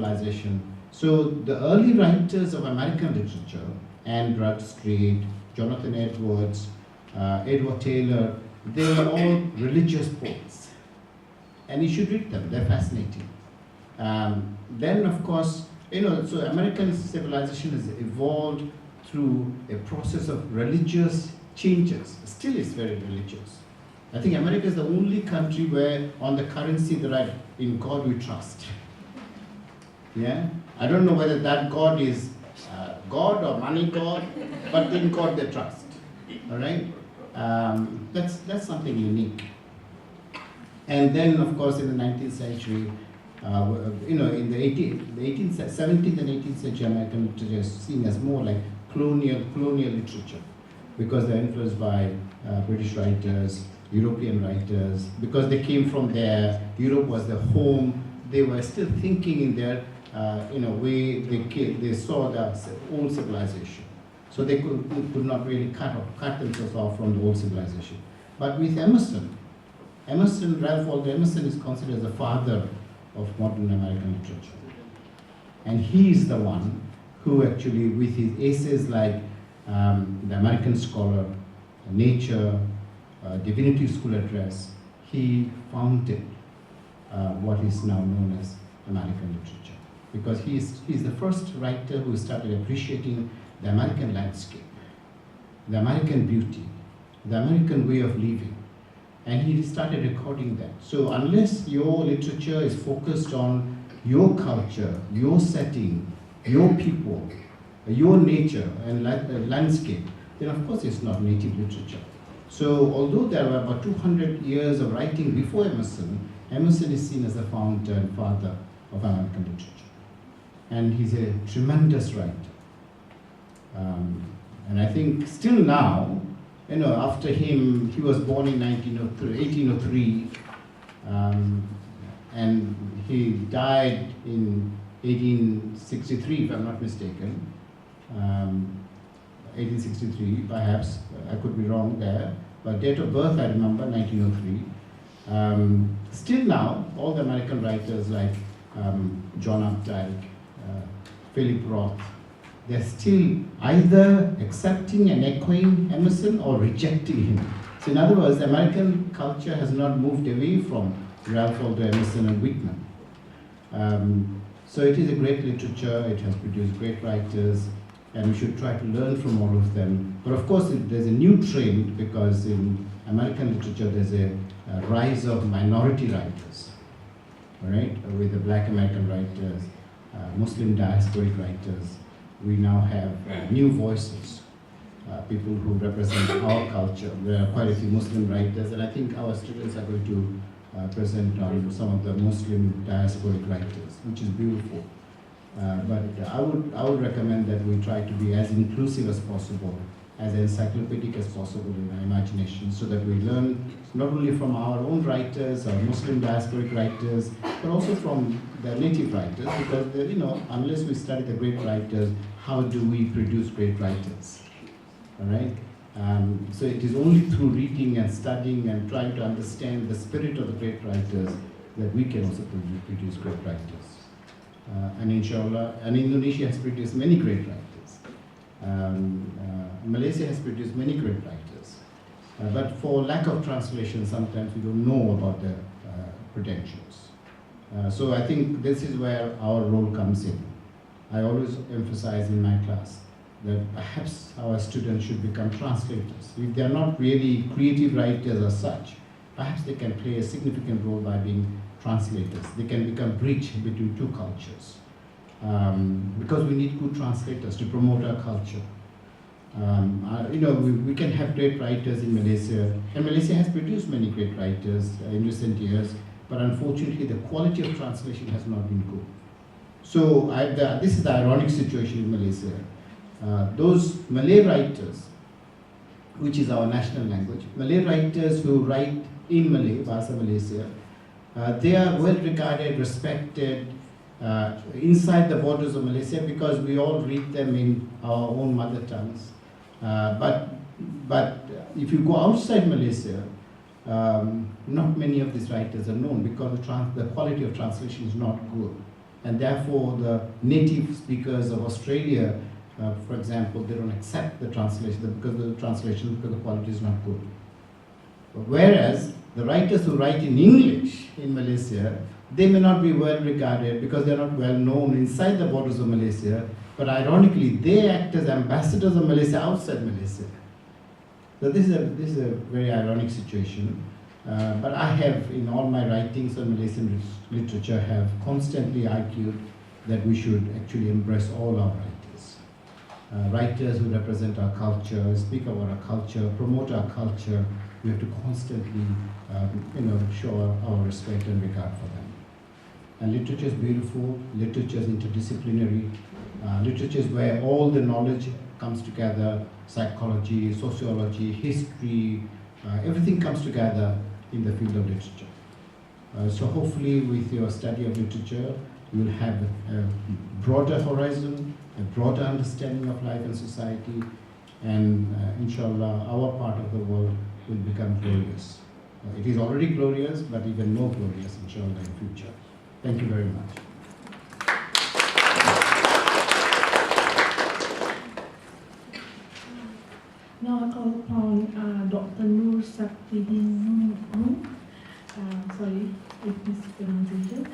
civilization. So the early writers of American literature, Anne Bradstreet, Jonathan Edwards, Edward Taylor, they were all religious poets. And you should read them, they're fascinating. Then of course, so American civilization has evolved through a process of religious changes. Still is very religious. I think America is the only country where on the currency they write, "In God we trust." Yeah? I don't know whether that God is God or money God, but in God they trust. All right? That's something unique. And then, of course, in the 19th century, in the 17th and 18th century, American literature is seen as more like colonial literature, because they're influenced by British writers, European writers, because they came from there. Europe was their home. They were still thinking in their way. They saw the old civilization, so they could not really cut themselves off from the old civilization. But with Emerson, Ralph Waldo Emerson is considered as the father of modern American literature, and he is the one who actually, with his essays like The American Scholar, Nature, Divinity School Address, he founded what is now known as American literature, because he's the first writer who started appreciating the American landscape, the American beauty, the American way of living, and he started recording that. So unless your literature is focused on your culture, your setting, your people, your nature and landscape, then of course it's not native literature. So although there were about 200 years of writing before Emerson, Emerson is seen as the founder and father of American literature. And he's a tremendous writer. And I think still now, after him, he was born in 1803, and he died in 1863, if I'm not mistaken. 1863, perhaps, I could be wrong there, but date of birth I remember, 1903. Still now, all the American writers like John Updike, Philip Roth, they're still either accepting and echoing Emerson or rejecting him. So in other words, the American culture has not moved away from Ralph Waldo Emerson and Whitman. So it is a great literature, it has produced great writers, and we should try to learn from all of them. But of course, there's a new trend, because in American literature there's a rise of minority writers, all right? With the Black American writers, Muslim diasporic writers. We now have new voices, people who represent our culture. There are quite a few Muslim writers, and I think our students are going to present on some of the Muslim diasporic writers, which is beautiful. But I would recommend that we try to be as inclusive as possible, as encyclopedic as possible in our imagination, so that we learn not only from our own writers, our Muslim diasporic writers, but also from the native writers, because unless we study the great writers, how do we produce great writers? All right? So it is only through reading and studying and trying to understand the spirit of the great writers that we can also produce great writers. And inshallah, and Indonesia has produced many great writers. Malaysia has produced many great writers. But for lack of translation, sometimes we don't know about the credentials. So I think this is where our role comes in. I always emphasize in my class that perhaps our students should become translators. If they're not really creative writers as such, perhaps they can play a significant role by being translators. They can become bridge between two cultures. Because we need good translators to promote our culture. We can have great writers in Malaysia, and Malaysia has produced many great writers in recent years, but unfortunately the quality of translation has not been good. So this is the ironic situation in Malaysia. Those Malay writers, which is our national language, Malay writers who write in Malay, Bahasa Malaysia, they are well regarded, respected inside the borders of Malaysia, because we all read them in our own mother tongues. But if you go outside Malaysia, not many of these writers are known, because the quality of translation is not good. and therefore the native speakers of Australia, for example, they don't accept the translation because the quality is not good. Whereas the writers who write in English in Malaysia, they may not be well regarded because they are not well known inside the borders of Malaysia, but ironically they act as ambassadors of Malaysia outside Malaysia. So this is a very ironic situation. But I have, in all my writings on Malaysian literature, have constantly argued that we should actually embrace all our writers. Writers who represent our culture, speak about our culture, promote our culture. We have to constantly, show our respect and regard for them. And literature is beautiful. Literature is interdisciplinary. Literature is where all the knowledge comes together: psychology, sociology, history. Everything comes together in the field of literature. So hopefully with your study of literature, you will have a broader horizon, a broader understanding of life and society, and inshallah, our part of the world will become glorious. It is already glorious, but even more glorious, inshallah, in future. Thank you very much. Now I call upon Dr. Nur Saktiningrum. Sorry if mispronunciation.